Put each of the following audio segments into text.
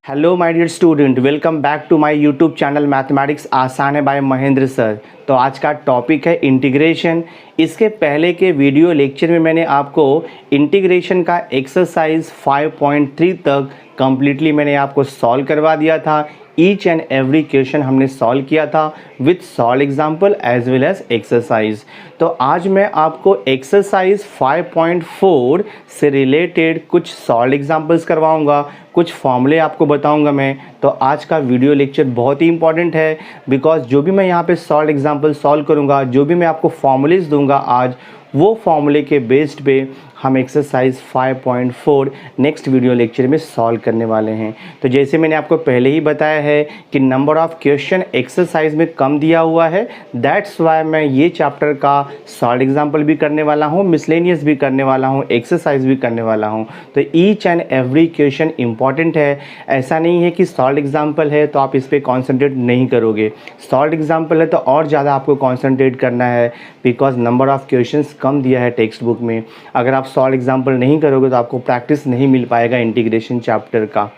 Hello my dear student, welcome back to my YouTube channel mathematics आसान है bye Mahendra sir. तो आज का टॉपिक है इंटीग्रेशन। इसके पहले के वीडियो लेक्चर में मैंने आपको इंटीग्रेशन का एक्सरसाइज 5.3 तक कंप्लीटली मैंने आपको सॉल्व करवा दिया था। ईच एंड एवरी क्वेश्चन हमने सॉल्व किया था with solve example as well as exercise. तो आज मैं आपको एक्सरसाइज 5.4 से रिलेटेड कुछ सॉल्व एग्जाम्पल्स करवाऊंगा, कुछ फॉर्मूले आपको बताऊंगा मैं। तो आज का वीडियो लेक्चर बहुत ही इंपॉर्टेंट है बिकॉज जो भी मैं यहाँ पे सॉल्व एग्जाम्पल सॉल्व करूँगा, जो भी मैं आपको फॉर्मूलेज दूंगा आज, वो फॉर्मूले के बेस्ड पे हम एक्सरसाइज 5.4 नेक्स्ट वीडियो लेक्चर में सॉल्व करने वाले हैं। तो जैसे मैंने आपको पहले ही बताया है कि नंबर ऑफ़ क्वेश्चन एक्सरसाइज में कम दिया हुआ है, दैट्स वाई मैं ये चैप्टर का सॉल्व एग्जाम्पल भी करने वाला हूँ, मिसलेनियस भी करने वाला हूँ, एक्सरसाइज भी करने वाला हूँ। तो each and every question important है। ऐसा नहीं है कि सॉल्व एग्जाम्पल है तो आप इस पर कॉन्सेंट्रेट नहीं करोगे। सॉल्व एग्जाम्पल है तो और ज़्यादा आपको कॉन्सेंट्रेट करना है बिकॉज नंबर ऑफ़ क्वेश्चंस कम दिया है टेक्स्ट बुक में। अगर आप सॉल्व एग्जाम्पल नहीं करोगे तो आपको प्रैक्टिस नहीं मिल पाएगा इंटीग्रेशन चैप्टर का।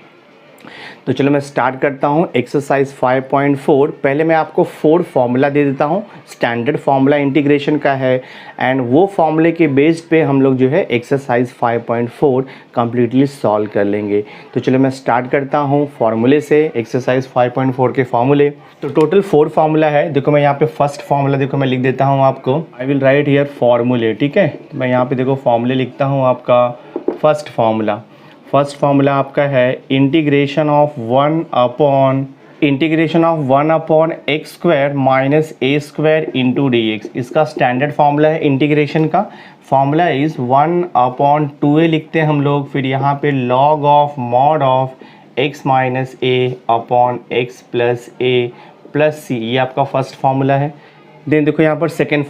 तो चलो मैं स्टार्ट करता हूँ एक्सरसाइज 5.4। पहले मैं आपको 4 फार्मूला दे देता हूँ, स्टैंडर्ड फार्मूला इंटीग्रेशन का है एंड वो फार्मूले के बेस्ड पे हम लोग जो है एक्सरसाइज 5.4 कंप्लीटली सॉल्व कर लेंगे। तो चलो मैं स्टार्ट करता हूँ फार्मूले से, एक्सरसाइज 5.4 के फार्मूले। तो टोटल 4 फार्मूला है। देखो मैं यहाँ पे फर्स्ट फार्मूला देखो मैं लिख देता हूँ आपको, आई विल राइट हियर फार्मूले। ठीक है, तो मैं यहाँ पे देखो फार्मूले लिखता हूँ आपका। फर्स्ट फार्मूला आपका है integration of 1 upon x square minus A square into D X. इसका स्टैंडर्ड फार्मूला है इंटीग्रेशन का। फार्मूला इज़ 1 अपॉन 2a लिखते हैं हम लोग, फिर यहाँ पे log of mod of x minus A upon X plus A plus C. ये आपका फर्स्ट फार्मूला है। देन देखो यहाँ पर सेकेंड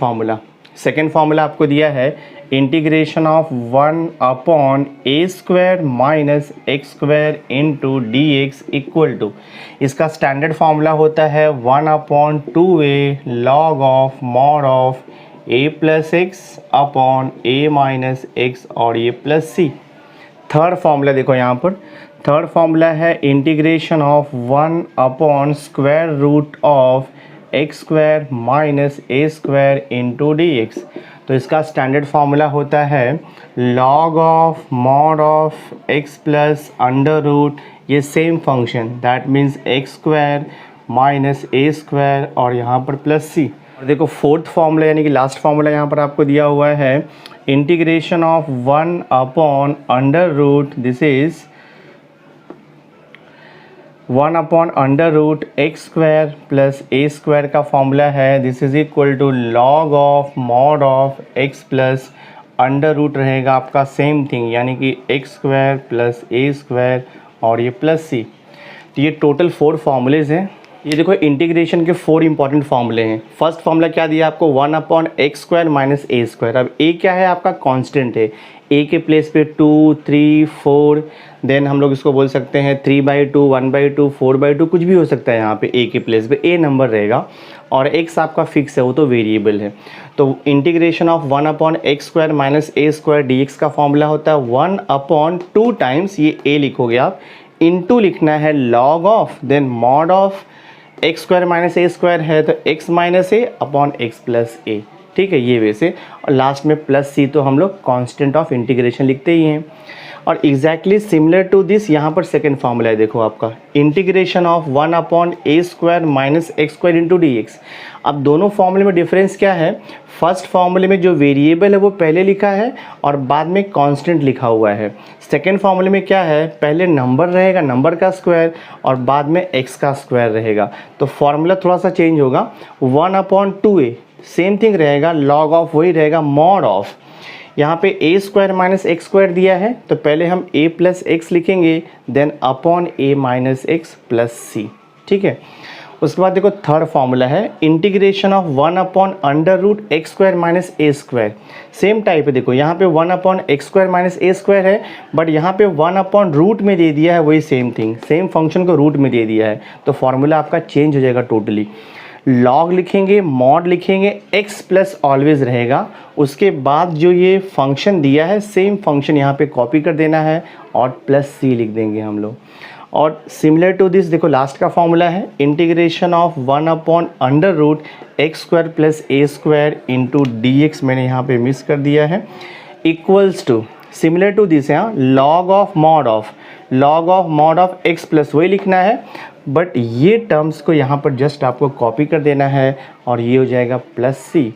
फार्मूला आपको दिया है integration of 1 upon a square minus x square into D x equal to, इसका स्टैंडर्ड फार्मूला होता है 1 upon 2a log of mod of a plus x upon a minus x और a plus c. Third formula देखो यहाँ पर, third formula है integration of 1 upon square root of x square minus A square into D x. तो इसका standard formula होता है log of mod of x plus under root, ये same function that means X square minus A square और यहाँ पर plus सी। और देखो फोर्थ फार्मूला यानी कि लास्ट फार्मूला यहाँ पर आपको दिया हुआ है integration of 1 upon under root, this is 1 upon under root x square plus a square का फॉर्मूला है, this is equal to log of mod of x plus under root रहेगा आपका सेम थिंग यानी कि x square plus a square और ये plus सी। तो ये टोटल 4 फार्मूलेज हैं। ये देखो इंटीग्रेशन के 4 इंपॉर्टेंट फार्मूले हैं। फर्स्ट फार्मूला क्या दिया आपको 1 अपॉन एक्स स्क्वायर माइनस ए स्क्वायर। अब ए क्या है आपका कांस्टेंट है, ए के प्लेस पे 2, 3, 4, देन हम लोग इसको बोल सकते हैं 3/2, 1/2, 4/2 कुछ भी हो सकता है। यहाँ पे ए के प्लेस पे ए नंबर रहेगा और एक्स आपका फिक्स है, वो तो वेरिएबल है। तो integration of 1 upon x square minus A square D x का फॉर्मूला होता है 1 अपॉन 2 टाइम्स, ये ए लिखोगे आप, इनटू लिखना है log of then mod of x square minus A square है तो x minus A upon X plus ए। ठीक है, ये वैसे, और लास्ट में प्लस सी तो हम लोग कांस्टेंट ऑफ इंटीग्रेशन लिखते ही हैं। और एग्जैक्टली सिमिलर टू दिस यहाँ पर सेकेंड फार्मूला है देखो आपका integration of 1 upon a square minus x square into D x. अब दोनों फार्मूले में डिफरेंस क्या है, फर्स्ट फार्मूले में जो वेरिएबल है वो पहले लिखा है और बाद में कांस्टेंट लिखा हुआ है। सेकेंड फार्मूले में क्या है, पहले नंबर रहेगा, नंबर का स्क्वायर, और बाद में एक्स का स्क्वायर रहेगा। तो फार्मूला थोड़ा सा चेंज होगा, 1 अपॉन 2a सेम थिंग रहेगा, लॉग ऑफ वही रहेगा, मॉड ऑफ यहाँ पे a square minus x square दिया है तो पहले हम ए प्लस एक्स लिखेंगे then upon a minus x plus c. ठीक है, उसके बाद देखो थर्ड फार्मूला है integration of 1 upon under root x square minus A square. Same type है, देखो यहाँ पे 1 अपॉन एक्स स्क्वायर माइनस ए स्क्वायर है बट यहाँ पे 1 अपॉन रूट में दे दिया है, वही सेम थिंग, सेम फंक्शन को रूट में दे दिया है। तो फार्मूला आपका चेंज हो जाएगा टोटली, लॉग लिखेंगे, मॉड लिखेंगे, x प्लस ऑलवेज रहेगा। उसके बाद जो ये फंक्शन दिया है सेम फंक्शन यहाँ पे कॉपी कर देना है और प्लस सी लिख देंगे हम लोग। और सिमिलर टू दिस देखो लास्ट का फॉर्मूला है integration of 1/√x² plus a² into dx, मैंने यहाँ पे मिस कर दिया है, equals to similar to this है log of mod of x plus वही लिखना है, बट ये टर्म्स को यहाँ पर जस्ट आपको कॉपी कर देना है और ये हो जाएगा प्लस सी।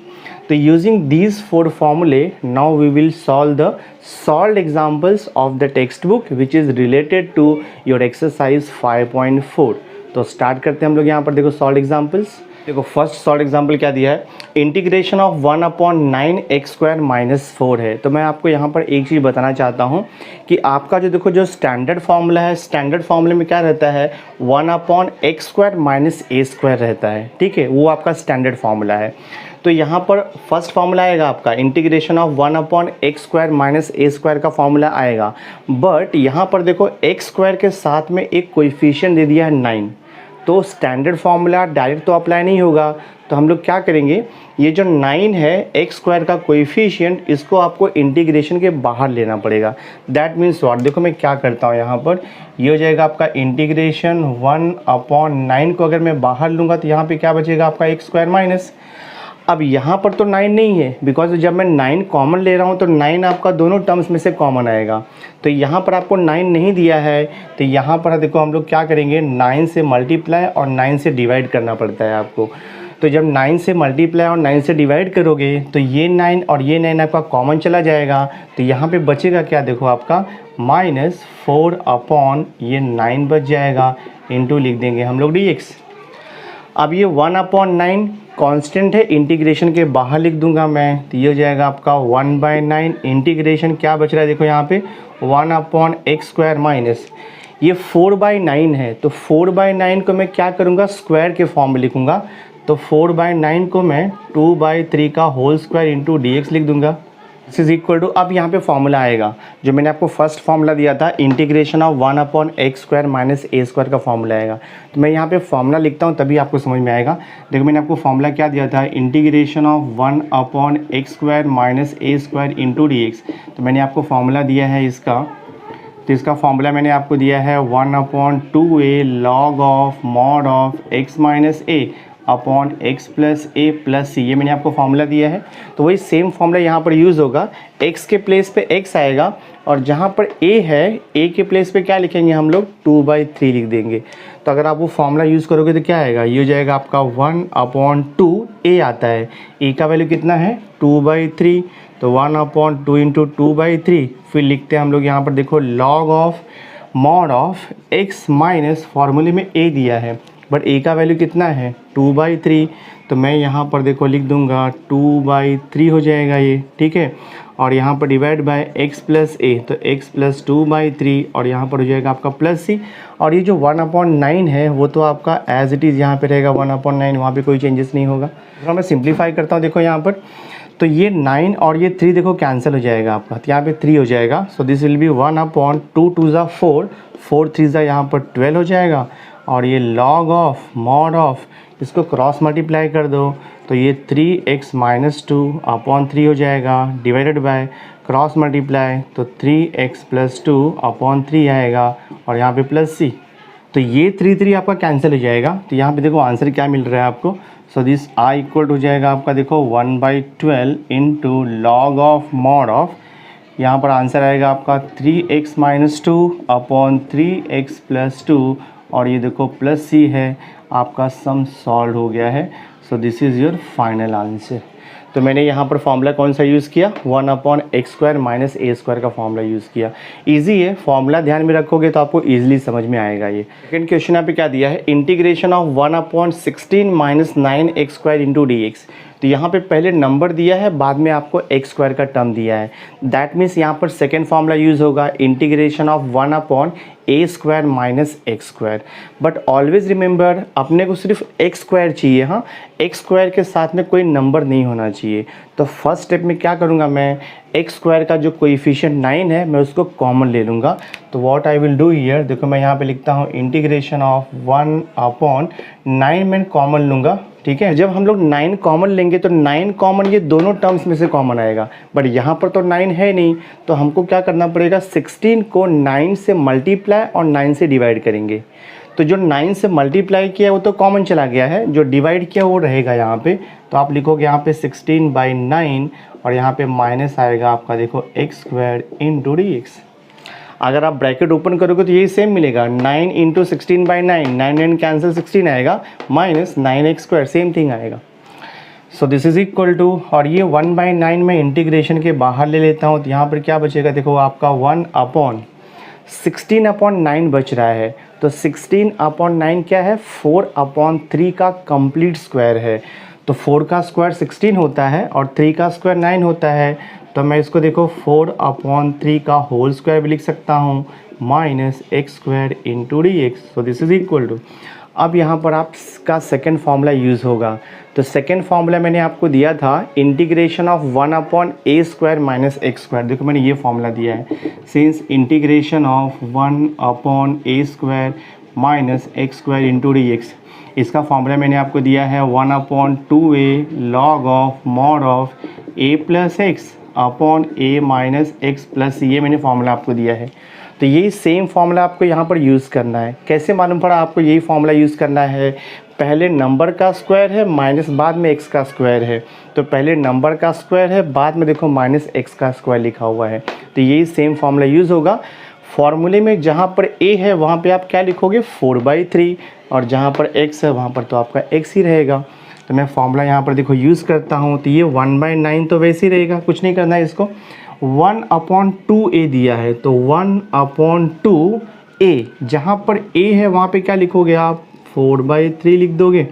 तो यूजिंग दीज 4 फॉर्मूले now we will solve the solved examples of the text book which is related to your exercise 5.4। तो स्टार्ट करते हैं हम लोग यहाँ पर। देखो सॉल्व्ड एग्जाम्पल्स, देखो फर्स्ट सॉल्व एग्जाम्पल क्या दिया है, इंटीग्रेशन ऑफ 1/9x² - 4 है। तो मैं आपको यहाँ पर एक चीज़ बताना चाहता हूँ कि आपका जो देखो जो स्टैंडर्ड फार्मूला है, स्टैंडर्ड फार्मूले में क्या रहता है 1/x² - a² रहता है, ठीक है, वो आपका स्टैंडर्ड फार्मूला है। तो यहाँ पर फर्स्ट फार्मूला आएगा आपका इंटीग्रेशन ऑफ 1/x² - a² का फार्मूला आएगा, बट यहाँ पर देखो x² के साथ में एक कोएफिशिएंट दे दिया है 9, तो स्टैंडर्ड फार्मूला डायरेक्ट तो अप्लाई नहीं होगा। तो हम लोग क्या करेंगे, ये जो 9 है x² का कोएफिशिएंट, इसको आपको इंटीग्रेशन के बाहर लेना पड़ेगा। दैट मीन्स व्हाट, देखो मैं क्या करता हूँ यहाँ पर, ये हो जाएगा आपका इंटीग्रेशन 1/9 को अगर मैं बाहर लूँगा तो यहाँ पे क्या बचेगा आपका x² माइनस। अब यहाँ पर तो 9 नहीं है, बिकॉज जब मैं 9 कॉमन ले रहा हूँ तो 9 आपका दोनों टर्म्स में से कॉमन आएगा। तो यहाँ पर आपको 9 नहीं दिया है, तो यहाँ पर देखो हम लोग क्या करेंगे, 9 से मल्टीप्लाई और 9 से डिवाइड करना पड़ता है आपको। तो जब 9 से मल्टीप्लाई और 9 से डिवाइड करोगे तो ये 9 और ये 9 आपका कॉमन चला जाएगा, तो यहाँ पे बचेगा क्या, देखो आपका -4 ये 9 बच जाएगा, इंटू लिख देंगे हम लोग dx। अब ये 1/9 कांस्टेंट है, इंटीग्रेशन के बाहर लिख दूंगा मैं, तो ये हो जाएगा आपका 1/9 इंटीग्रेशन क्या बच रहा है, देखो यहाँ पे 1/x² माइनस ये 4/9 है, तो 4/9 को मैं क्या करूँगा स्क्वायर के फॉर्म में लिखूँगा, तो 4/9 को मैं 2/3 का होल स्क्वायर इंटू dx लिख दूंगा। दिस इज इक्वल टू, अब यहाँ पे फॉर्मूला आएगा जो मैंने आपको फर्स्ट फॉर्मूला दिया था इंटीग्रेशन ऑफ 1/x² - a² का फॉर्मूला आएगा। तो मैं यहाँ पे फॉर्मूला लिखता हूँ तभी आपको समझ में आएगा। देखो मैंने आपको फॉर्मूला क्या दिया था, integration of 1/x² - a² into dx। तो मैंने आपको फॉर्मूला दिया है इसका, तो इसका फॉर्मूला मैंने आपको दिया है 1/2a log of mod of x - a upon x plus a plus c, ये मैंने आपको फॉर्मूला दिया है। तो वही सेम फॉर्मूला यहाँ पर यूज़ होगा, x के प्लेस पे x आएगा और जहाँ पर a है a के प्लेस पे क्या लिखेंगे हम लोग 2/3 लिख देंगे। तो अगर आप वो फॉर्मूला यूज़ करोगे तो क्या आएगा, ये हो जाएगा आपका 1/2 a आता है, a का वैल्यू कितना है 2/3, तो 1/2 इंटू 2/3, फिर लिखते हैं हम लोग यहाँ पर देखो log of mod of x minus फॉर्मूले में a दिया है बट a का वैल्यू कितना है 2/3, तो मैं यहाँ पर देखो लिख दूंगा 2/3 हो जाएगा ये, ठीक है, और यहाँ पर divide by x plus a, तो x प्लस 2/3 और यहाँ पर हो जाएगा आपका प्लस c, और ये जो 1/9 है वो तो आपका एज इट इज़ यहाँ पे रहेगा 1/9, वहाँ पे कोई चेंजेस नहीं होगा। तो मैं सिंप्लीफाई करता हूँ, देखो यहाँ पर तो ये 9 और ये 3 देखो कैंसिल हो जाएगा आपका, तो यहाँ पे 3 हो जाएगा, सो दिस विल बी 1/2 2 ज़ा 4 4 3 ज़ा यहाँ पर 12 हो जाएगा, और ये लॉग ऑफ मॉड ऑफ इसको क्रॉस मल्टीप्लाई कर दो तो ये 3x - 2/3 हो जाएगा, डिवाइडेड बाय क्रॉस मल्टीप्लाई तो 3x + 2/3 आएगा और यहाँ पे प्लस c, तो ये 3 आपका कैंसिल हो जाएगा। तो यहाँ पे देखो आंसर क्या मिल रहा है आपको, सो दिस i इक्वल हो जाएगा आपका देखो 1/12 into log of mod of, यहाँ पर आंसर आएगा आपका 3x - 2/3x + 2 और ये देखो प्लस c है, आपका सम सॉल्व हो गया है। So this is your final answer. तो मैंने यहाँ पर फॉर्मूला कौन सा यूज़ किया 1/x² - a² का फॉर्मूला यूज़ किया। इजी है, फॉर्मूला ध्यान में रखोगे तो आपको इजीली समझ में आएगा। ये सेकंड क्वेश्चन यहाँ पे क्या दिया है, integration of 1/16 - 9x² into dx। तो यहाँ पे पहले नंबर दिया है, बाद में आपको x² का टर्म दिया है, दैट मीन्स यहाँ पर सेकेंड फॉर्मूला यूज़ होगा integration of 1/a² - x²। But always remember अपने को सिर्फ x² चाहिए, हाँ x² के साथ में कोई नंबर नहीं होना चाहिए। तो फर्स्ट स्टेप में क्या करूँगा मैं, x² का जो कोएफिशिएंट 9 है मैं उसको कॉमन ले लूँगा। तो what I will do here, देखो मैं यहाँ पे लिखता हूँ इंटीग्रेशन ऑफ 1/9 मैं कॉमन लूँगा, ठीक है। जब हम लोग 9 कॉमन लेंगे तो 9 कॉमन ये दोनों टर्म्स में से कॉमन आएगा, बट यहाँ पर तो 9 है नहीं, तो हमको क्या करना पड़ेगा, 16 को 9 से मल्टीप्लाई और 9 से डिवाइड करेंगे। तो जो 9 से मल्टीप्लाई किया वो तो कॉमन चला गया है, जो डिवाइड किया वो रहेगा यहाँ पे। तो आप लिखोगे यहाँ पे 16/9 और यहाँ पे माइनस आएगा आपका देखो x² इंटू dx। अगर आप ब्रैकेट ओपन करोगे तो यही सेम मिलेगा, 9 इंटू 16/9, 9 कैंसिल 16 आएगा, माइनस 9x² सेम थिंग आएगा। So this is equal to, और ये 1/9 में इंटीग्रेशन के बाहर ले लेता हूँ तो यहाँ पर क्या बचेगा, देखो आपका 1/16/9 बच रहा है। तो 16/9 क्या है, 4/3 का कंप्लीट स्क्वायर है। तो 4 का स्क्वायर 16 होता है और 3 का स्क्वायर 9 होता है। तो मैं इसको देखो 4/3 का होल स्क्वायर भी लिख सकता हूँ, minus x² into dx। So this is equal to, अब यहाँ पर आपका सेकेंड फार्मूला यूज़ होगा। तो सेकेंड फार्मूला मैंने आपको दिया था integration of 1/a² minus x²। देखो मैंने ये फार्मूला दिया है, since integration of 1/a² minus x² into dx। इसका फार्मूला मैंने आपको दिया है 1/2a log of mod of a plus x upon a minus x plus, ये मैंने फार्मूला आपको दिया है। तो यही सेम फार्मूला आपको यहाँ पर यूज़ करना है। कैसे मालूम पड़ा आपको यही फार्मूला यूज़ करना है, पहले नंबर का स्क्वायर है माइनस बाद में x का स्क्वायर है, तो पहले नंबर का स्क्वायर है बाद में देखो माइनस x का स्क्वायर लिखा हुआ है। तो यही सेम फार्मूला यूज़ होगा। फार्मूले में जहाँ पर a है वहाँ पे आप क्या लिखोगे, 4/3, और जहाँ पर x है वहाँ पर तो आपका x ही रहेगा। तो मैं फार्मूला यहाँ पर देखो यूज़ करता हूँ, तो ये 1/9 तो वैसे ही रहेगा, कुछ नहीं करना है इसको। 1/2a दिया है तो 1/2a, जहाँ पर a है वहाँ पे क्या लिखोगे आप, 4/3 लिख दोगे।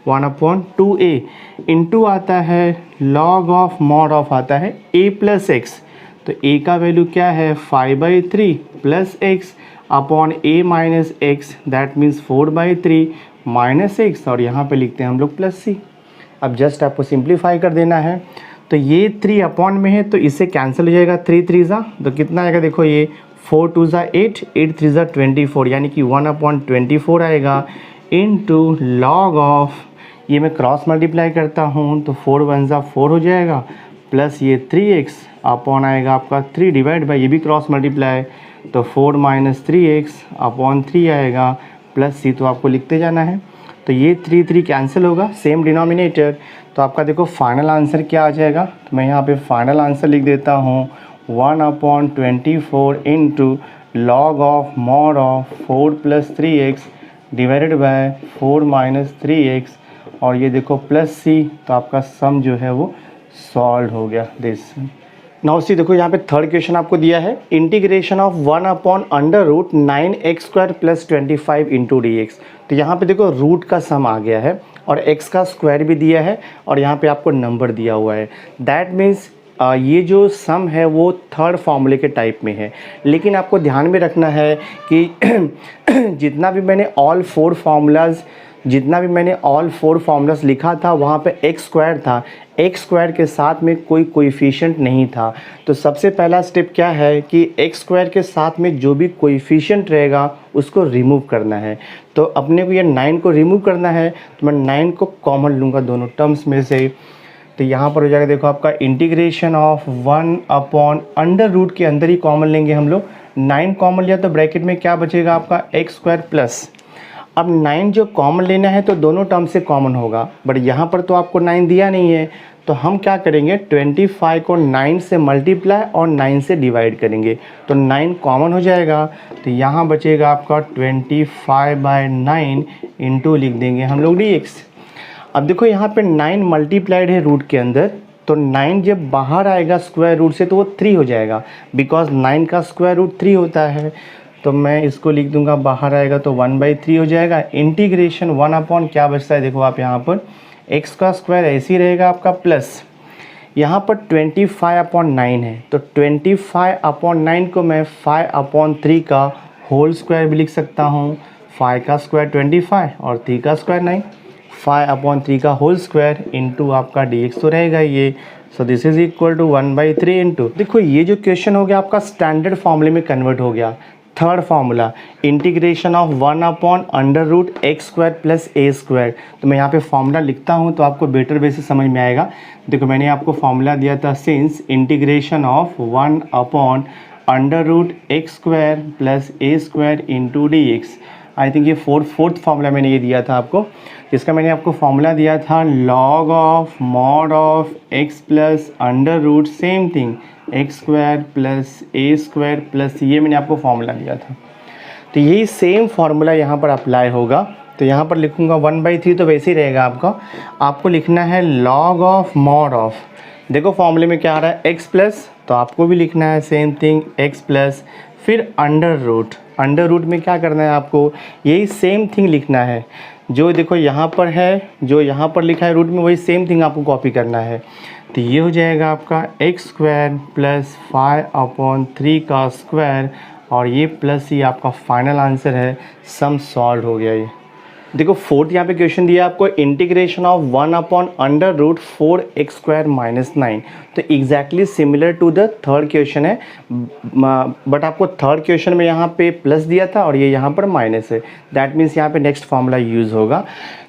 1/2a इंटू आता है log ऑफ मॉड ऑफ आता है a प्लस एक्स। तो a का वैल्यू क्या है, 5/3 plus x upon a minus x, that means 4/3 minus x, और यहाँ पे लिखते हैं हम लोग प्लस c। अब जस्ट आपको सिंप्लीफाई कर देना है। तो ये 3 अपॉन में है तो इससे कैंसिल हो जाएगा, 3 3 ज़ा, तो कितना आएगा देखो, ये 4 2 ज़ा 8, 8 3 ज़ा 24, यानी कि 1/24 आएगा इनटू लॉग ऑफ, ये मैं क्रॉस मल्टीप्लाई करता हूँ तो 4 1 ज़ा 4 हो जाएगा, प्लस ये 3x अपॉन आएगा आपका 3 डिवाइड बाई, ये भी क्रॉस मल्टीप्लाई, तो 4 माइनस 3x अपॉन 3 आएगा, प्लस c, तो आपको लिखते जाना है। तो ये 3 3 कैंसिल होगा, सेम डिनोमिनेटर। तो आपका देखो फाइनल आंसर क्या आ जाएगा, तो मैं यहाँ पे फाइनल आंसर लिख देता हूँ 1/24 into log of mod of 4 plus 3x divided by 4 minus 3x, और ये देखो प्लस c। तो आपका सम जो है वो सॉल्व हो गया दिस। नाउ सी देखो यहाँ पे थर्ड क्वेश्चन आपको दिया है integration of 1/√9x² plus 25 into dx। तो यहाँ पे देखो रूट का सम आ गया है और x का स्क्वायर भी दिया है और यहाँ पे आपको नंबर दिया हुआ है। दैट मीन्स ये जो सम है वो थर्ड फार्मूले के टाइप में है, लेकिन आपको ध्यान में रखना है कि जितना भी मैंने ऑल फोर फार्मूलाज लिखा था वहाँ पे x² था, x² के साथ में कोई कोएफिशिएंट नहीं था। तो सबसे पहला स्टेप क्या है कि x² के साथ में जो भी कोएफिशिएंट रहेगा उसको रिमूव करना है। तो अपने को ये 9 को रिमूव करना है, तो मैं 9 को कॉमन लूँगा दोनों टर्म्स में से। तो यहाँ पर हो जाएगा देखो आपका इंटीग्रेशन ऑफ 1/√, के अंदर ही कॉमन लेंगे हम लोग, 9 कॉमन लिया तो ब्रैकेट में क्या बचेगा आपका x² प्लस। अब 9 जो कॉमन लेना है तो दोनों टर्म से कॉमन होगा, बट यहाँ पर तो आपको 9 दिया नहीं है, तो हम क्या करेंगे 25 को 9 से मल्टीप्लाई और 9 से डिवाइड करेंगे, तो 9 कॉमन हो जाएगा। तो यहाँ बचेगा आपका 25/9 इंटू लिख देंगे हम लोग dx। अब देखो यहाँ पे 9 मल्टीप्लाइड है रूट के अंदर, तो 9 जब बाहर आएगा स्क्वायर रूट से तो वो 3 हो जाएगा, बिकॉज 9 का स्क्वायर रूट 3 होता है। तो मैं इसको लिख दूंगा, बाहर आएगा तो 1/3 हो जाएगा। इंटीग्रेशन 1 अपॉन क्या बचता है देखो आप यहाँ पर, x का स्क्वायर ऐसे ही रहेगा आपका प्लस, यहाँ पर 25/9 है, तो 25/9 को मैं 5/3 का होल स्क्वायर भी लिख सकता हूँ। 5 का स्क्वायर 25 और 3 का स्क्वायर 9, 5/3 का होल स्क्वायर इंटू आपका dx तो रहेगा ये। So this is equal to 1/3 into, देखो ये जो क्वेश्चन हो गया आपका स्टैंडर्ड फॉर्मूले में कन्वर्ट हो गया। Third formula integration of 1/√x² plus a²। तो मैं यहाँ पे फार्मूला लिखता हूँ तो आपको बेटर वे से समझ में आएगा। देखो मैंने आपको फार्मूला दिया था since integration of 1/√x² plus a² into dx। I think ये फोर्थ फार्मूला मैंने ये दिया था आपको, जिसका मैंने आपको फार्मूला दिया था log of mod of x plus under root same thing x² plus a² plus ये मैंने आपको फार्मूला दिया था। तो यही सेम फार्मूला यहाँ पर अप्लाई होगा। तो यहाँ पर लिखूँगा 1/3 तो वैसे ही रहेगा आपका। आपको लिखना है log ऑफ मॉड ऑफ, देखो फॉर्मूले में क्या आ रहा है x प्लस, तो आपको भी लिखना है सेम थिंग x प्लस, फिर अंडर रूट में क्या करना है आपको, यही सेम थिंग लिखना है। जो देखो यहाँ पर है, जो यहाँ पर लिखा है रूट में, वही सेम थिंग आपको कॉपी करना है। तो ये हो जाएगा आपका x² प्लस 5/3 का स्क्वायर, और ये प्लस ये आपका फाइनल आंसर है। सम सॉल्व हो गया। ये देखो फोर्थ यहाँ पे क्वेश्चन दिया आपको इंटीग्रेशन ऑफ 1/√4x² माइनस 9। तो exactly similar to the third question है, बट आपको थर्ड क्वेश्चन में यहाँ पे प्लस दिया था और ये यहाँ पर माइनस है। दैट मीन्स यहाँ पे नेक्स्ट फार्मूला यूज़ होगा।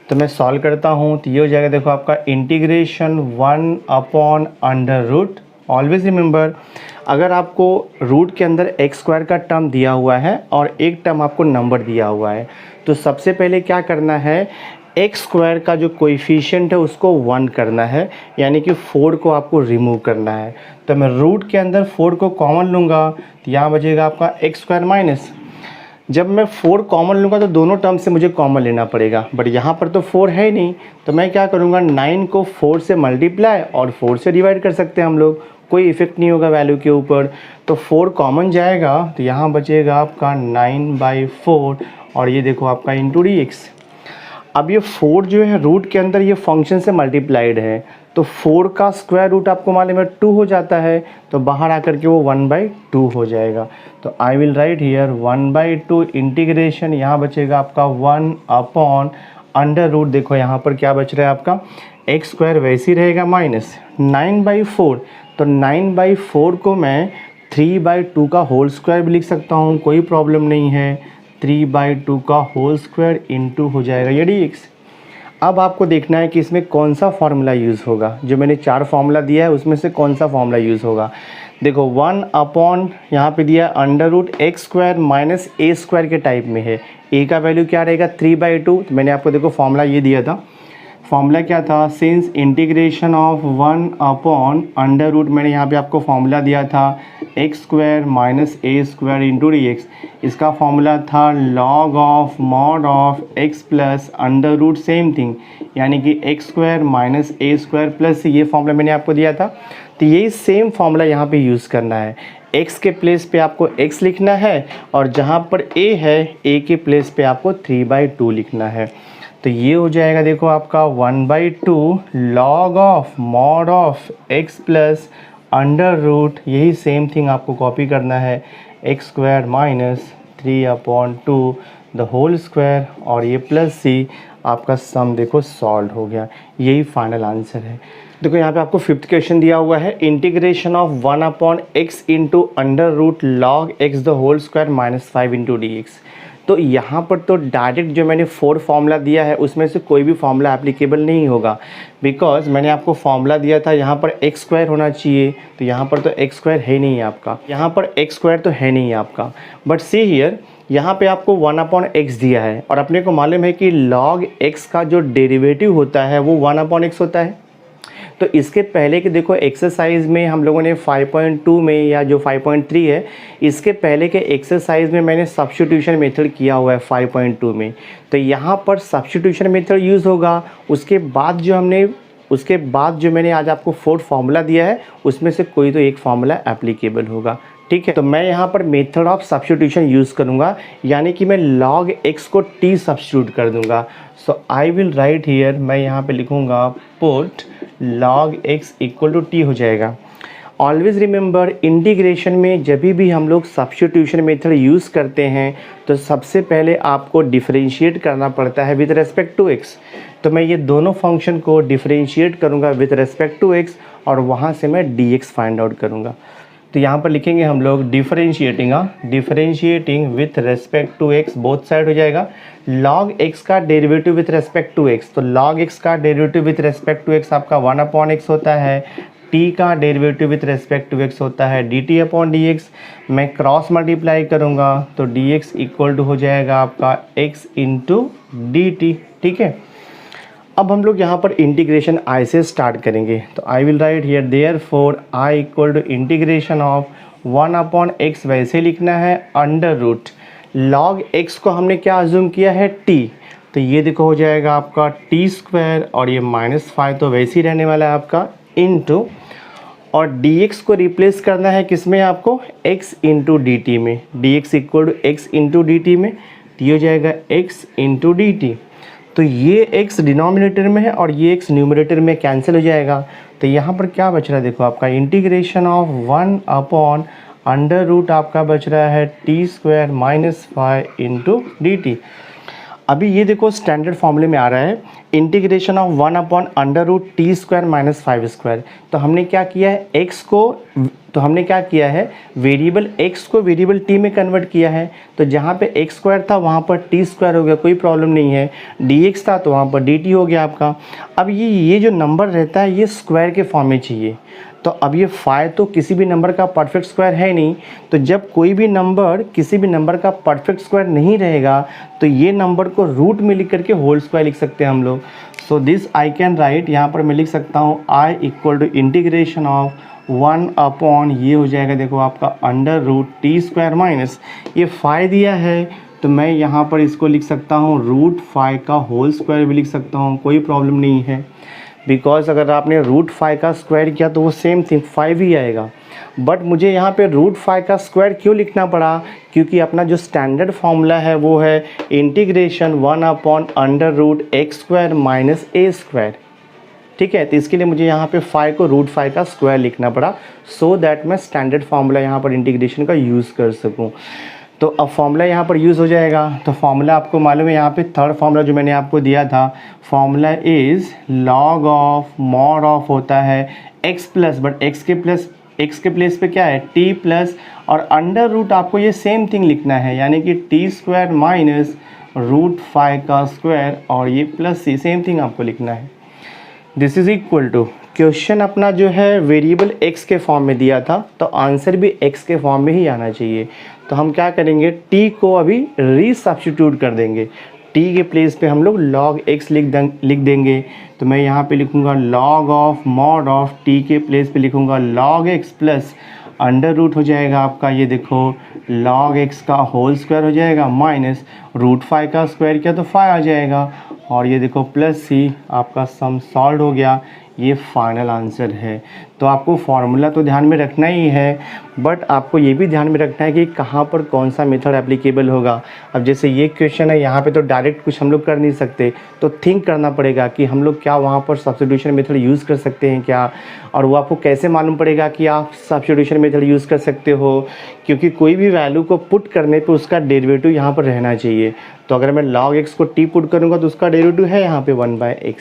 तो मैं सॉल्व करता हूँ। तो ये हो जाएगा देखो आपका इंटीग्रेशन 1/√। ऑलवेज रिमेंबर, अगर आपको रूट के अंदर x² का टर्म दिया हुआ है और एक टर्म आपको नंबर दिया हुआ है, तो सबसे पहले क्या करना है, x² का जो कोएफिशिएंट है उसको 1 करना है, यानी कि 4 को आपको रिमूव करना है। तो मैं रूट के अंदर 4 को कॉमन लूँगा, तो यहाँ बचेगा आपका x² माइनस। जब मैं 4 कॉमन लूँगा तो दोनों टर्म से मुझे कॉमन लेना पड़ेगा, बट यहाँ पर तो 4 है ही नहीं। तो मैं क्या करूँगा, 9 को 4 से मल्टीप्लाई और 4 से डिवाइड कर सकते हैं हम लोग, कोई इफेक्ट नहीं होगा वैल्यू के ऊपर। तो 4 कॉमन जाएगा, तो यहाँ बचेगा आपका 9/4, और ये देखो आपका इंटू dx। अब ये 4 जो है रूट के अंदर ये फंक्शन से मल्टीप्लाइड है, तो 4 का स्क्वायर रूट आपको मालूम है 2 हो जाता है, तो बाहर आकर के वो 1/2 हो जाएगा। तो I will write here 1/2 integration, यहाँ बचेगा आपका 1/√। देखो यहाँ पर क्या बच रहा है आपका, x² वैसे ही रहेगा माइनस 9/4। तो 9/4 को मैं 3/2 का होल स्क्वायर भी लिख सकता हूँ, कोई प्रॉब्लम नहीं है। 3/2 का होल स्क्वायर इंटू हो जाएगा ये dx। अब आपको देखना है कि इसमें कौन सा फार्मूला यूज़ होगा। जो मैंने 4 फार्मूला दिया है उसमें से कौन सा फार्मूला यूज़ होगा। देखो 1/ यहाँ पे दिया अंडर√x² माइनस a² के टाइप में है। a का वैल्यू क्या रहेगा 3/2। तो मैंने आपको देखो फार्मूला ये दिया था, फार्मूला क्या था, सिंस इंटीग्रेशन ऑफ 1/√। मैंने यहाँ पे आपको फार्मूला दिया था x² minus a² into dx। इसका फार्मूला था log of mod of x plus under root same thing, यानी कि x² माइनस a² प्लस ये फार्मूला मैंने आपको दिया था। तो यही सेम फार्मूला यहाँ पे यूज़ करना है। x के प्लेस पे आपको x लिखना है, और जहाँ पर a है a के प्लेस पे आपको 3/2 लिखना है। तो ये हो जाएगा देखो आपका 1/2 log of mod of x plus under root, यही सेम थिंग आपको कॉपी करना है, x² minus 3/2 the whole square, और ये प्लस c। आपका सम देखो सॉल्व हो गया, यही फाइनल आंसर है। देखो यहाँ पे आपको फिफ्थ क्वेश्चन दिया हुआ है integration of 1/x into under root log x the whole square minus 5 into dx। तो यहाँ पर तो डायरेक्ट जो मैंने 4 फार्मूला दिया है उसमें से कोई भी फार्मूला एप्लीकेबल नहीं होगा, बिकॉज मैंने आपको फार्मूला दिया था यहाँ पर x² होना चाहिए, तो यहाँ पर तो x² है नहीं आपका, यहाँ पर x² तो है नहीं आपका। बट सी हियर, यहाँ पे आपको 1/x दिया है, और अपने को मालूम है कि log x का जो डेरिवेटिव होता है वो 1/x होता है। तो इसके पहले के देखो एक्सरसाइज में हम लोगों ने 5.2 में या जो 5.3 है, इसके पहले के एक्सरसाइज में मैंने सब्स्टिट्यूशन मेथड किया हुआ है 5.2 में। तो यहाँ पर सब्स्टिट्यूशन मेथड यूज़ होगा। उसके बाद जो मैंने आज आपको 4 फार्मूला दिया है उसमें से कोई तो एक फार्मूला एप्लीकेबल होगा, ठीक है। तो मैं यहाँ पर मेथड ऑफ सब्स्टिट्यूशन यूज़ करूँगा, यानी कि मैं log x को t सब्स्टिट्यूट कर दूँगा। So I will write here, मैं यहाँ पे लिखूँगा put log x equal to t हो जाएगा। ऑलवेज रिमेंबर, इंटीग्रेशन में जब भी हम लोग सब्स्टिट्यूशन मेथड यूज़ करते हैं तो सबसे पहले आपको डिफरेंशिएट करना पड़ता है विद रेस्पेक्ट टू x। तो मैं ये दोनों फंक्शन को डिफरेंशिएट करूँगा विद रेस्पेक्ट टू x, और वहाँ से मैं dx फाइंड आउट करूँगा। तो यहाँ पर लिखेंगे हम लोग differentiating with respect to x, both side हो जाएगा log x का derivative with respect to x। तो log x का derivative with respect to x आपका 1/x होता है, t का derivative with respect to x होता है dt/dx। मैं क्रॉस मल्टीप्लाई करूँगा तो dx इक्वल टू हो जाएगा आपका x इंटू dt। ठीक है, अब हम लोग यहाँ पर इंटीग्रेशन i से स्टार्ट करेंगे। तो I will write here therefore i equal to integration of 1/x, वैसे लिखना है अंडर रूट log x को हमने क्या अज्यूम किया है t, तो ये देखो हो जाएगा आपका t² और ये -5 तो वैसे ही रहने वाला है आपका इंटू, और dx को रिप्लेस करना है किस में आपको, x इंटू डी टी में, dx equal to x into d t में, तो ये हो जाएगा x इंटू डी टी। तो ये x डिनोमिनेटर में है और ये x न्यूमरेटर में कैंसिल हो जाएगा। तो यहाँ पर क्या बच रहा है देखो आपका इंटीग्रेशन ऑफ 1/√, आपका बच रहा है t² -5 इंटू डी टी। अभी ये देखो स्टैंडर्ड फॉर्मूले में आ रहा है इंटीग्रेशन ऑफ 1/√t² -5²। तो हमने क्या किया है वेरिएबल x को वेरिएबल t में कन्वर्ट किया है। तो जहाँ पे x² था वहाँ पर t² हो गया, कोई प्रॉब्लम नहीं है। dx था तो वहाँ पर dt हो गया आपका। अब ये जो नंबर रहता है ये स्क्वायर के फॉर्म में चाहिए। तो अब ये 5 तो किसी भी नंबर का परफेक्ट स्क्वायर है नहीं, तो जब कोई भी नंबर किसी भी नंबर का परफेक्ट स्क्वायर नहीं रहेगा तो ये नंबर को रूट में लिख करके होल स्क्वायर लिख सकते हैं हम लोग। So this I can write, यहाँ पर मैं लिख सकता हूँ i equal to integration of 1/ ये हो जाएगा देखो आपका अंडर√t² माइनस ये 5 दिया है तो मैं यहाँ पर इसको लिख सकता हूँ √5 का होल स्क्वायर भी लिख सकता हूँ, कोई प्रॉब्लम नहीं है। बिकॉज अगर आपने √5 का स्क्वायर किया तो वो सेम थिंग 5 ही आएगा। बट मुझे यहाँ पे √5 का स्क्वायर क्यों लिखना पड़ा, क्योंकि अपना जो स्टैंडर्ड फॉर्मूला है वो है इंटीग्रेशन 1/√x² माइनस a²। ठीक है, तो इसके लिए मुझे यहाँ पे 5 को √5 का स्क्वायर लिखना पड़ा सो दैट मैं स्टैंडर्ड फार्मूला यहाँ पर इंटीग्रेशन का यूज़ कर सकूँ। तो अब फार्मूला यहाँ पर यूज़ हो जाएगा। तो फार्मूला आपको मालूम है, यहाँ पे थर्ड फार्मूला जो मैंने आपको दिया था, formula is log of mod of होता है x प्लस, बट x के प्लेस पे क्या है t प्लस, और अंडर रूट आपको ये सेम थिंग लिखना है, यानी कि t² माइनस √5 का स्क्वायर और ये प्लस c, सेम थिंग आपको लिखना है। This is equal to, question अपना जो है वेरिएबल x के फॉर्म में दिया था तो आंसर भी x के फॉर्म में ही आना चाहिए। तो हम क्या करेंगे, t को अभी रीसब्स्टिट्यूट कर देंगे, t के प्लेस पे हम लोग log x लिख देंगे। तो मैं यहाँ पे लिखूँगा log of mod of t के प्लेस पे लिखूँगा log x plus under root हो जाएगा आपका, ये देखो log x का होल स्क्वायर हो जाएगा माइनस √5 का स्क्वायर किया तो 5 आ जाएगा, और ये देखो प्लस c, आपका सम सॉल्व हो गया। ये फाइनल आंसर है। तो आपको फार्मूला तो ध्यान में रखना ही है, बट आपको ये भी ध्यान में रखना है कि कहाँ पर कौन सा मेथड एप्लीकेबल होगा। अब जैसे ये क्वेश्चन है, यहाँ पे तो डायरेक्ट कुछ हम लोग कर नहीं सकते, तो थिंक करना पड़ेगा कि हम लोग क्या वहाँ पर सब्स्टिट्यूशन मेथड यूज़ कर सकते हैं क्या, और वो आपको कैसे मालूम पड़ेगा कि आप सब्स्टिट्यूशन मेथड यूज़ कर सकते हो, क्योंकि कोई भी वैल्यू को पुट करने पर उसका डेरिवेटिव यहाँ पर रहना चाहिए। तो अगर मैं log x को t पुट करूँगा तो उसका डेरिवेटिव है यहाँ पे 1/x।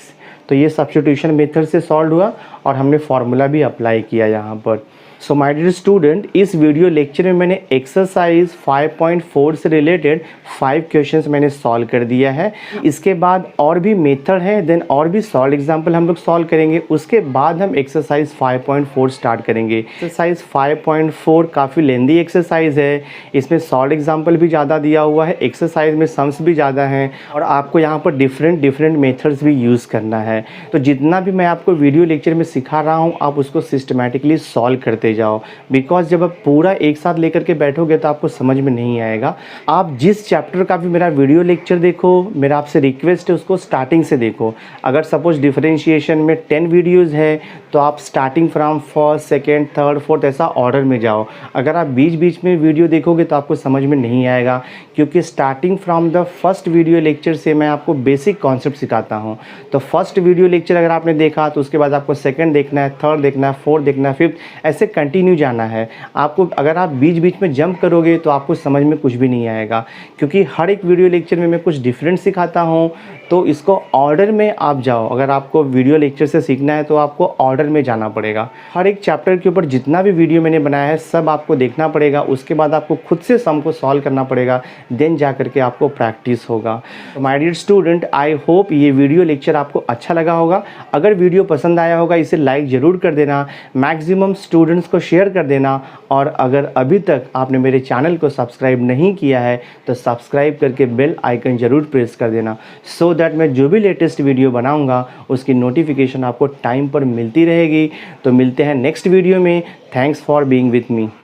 तो ये सब्स्टिट्यूशन मेथड से सॉल्व हुआ और हमने फार्मूला भी अप्लाई किया यहाँ पर। सो माय डियर स्टूडेंट, इस वीडियो लेक्चर में मैंने एक्सरसाइज 5.4 से रिलेटेड 5 क्वेश्चंस मैंने सॉल्व कर दिया है। इसके बाद और भी मेथड है, देन और भी सॉल्व एग्जाम्पल हम लोग सॉल्व करेंगे। उसके बाद हम एक्सरसाइज 5.4 स्टार्ट करेंगे। एक्सरसाइज 5.4 काफ़ी लेंदी एक्सरसाइज है, इसमें सॉल्व एग्जाम्पल भी ज़्यादा दिया हुआ है, एक्सरसाइज में सम्स भी ज़्यादा हैं, और आपको यहाँ पर डिफरेंट मेथड्स भी यूज़ करना है। तो जितना भी मैं आपको वीडियो लेक्चर में सिखा रहा हूँ आप उसको सिस्टमेटिकली सॉल्व करते जाओ, बिकॉज जब आप पूरा एक साथ लेकर के बैठोगे तो आपको समझ में नहीं आएगा। आप जिस चैप्टर का भी मेरा वीडियो लेक्चर देखो, मेरा आपसे रिक्वेस्ट है उसको स्टार्टिंग से देखो। अगर सपोज डिफरेंशिएशन में 10 वीडियोज़ है तो आप starting from first, second, third, fourth ऐसा ऑर्डर में जाओ। अगर आप बीच में वीडियो देखोगे तो आपको समझ में नहीं आएगा, क्योंकि starting from the first video lecture से मैं आपको बेसिक कॉन्सेप्ट सिखाता हूँ। तो फर्स्ट वीडियो लेक्चर अगर आपने देखा तो उसके बाद आपको सेकेंड देखना है, थर्ड देखना है, फोर्थ देखना है, फिफ्थ, ऐसे कंटिन्यू जाना है। आपको अगर आप बीच बीच में जंप करोगे तो आपको समझ में कुछ भी नहीं आएगा, क्योंकि हर एक वीडियो लेक्चर में मैं कुछ डिफरेंट सिखाता हूँ। तो इसको ऑर्डर में आप जाओ। अगर आपको वीडियो लेक्चर से सीखना है तो आपको ऑर्डर में जाना पड़ेगा। हर एक चैप्टर के ऊपर जितना भी वीडियो मैंने बनाया है सब आपको देखना पड़ेगा। उसके बाद आपको खुद से सम को सॉल्व करना पड़ेगा, देन जा करके आपको प्रैक्टिस होगा। My dear student, I hope ये वीडियो लेक्चर आपको अच्छा लगा होगा। अगर वीडियो पसंद आया होगा इसे लाइक ज़रूर कर देना, मैक्सिमम स्टूडेंट्स को शेयर कर देना। और अगर अभी तक आपने मेरे चैनल को सब्सक्राइब नहीं किया है तो सब्सक्राइब करके बेल आइकन ज़रूर प्रेस कर देना, सो दैट मैं जो भी लेटेस्ट वीडियो बनाऊंगा उसकी नोटिफिकेशन आपको टाइम पर मिलती रहेगी। तो मिलते हैं नेक्स्ट वीडियो में। Thanks for being with me.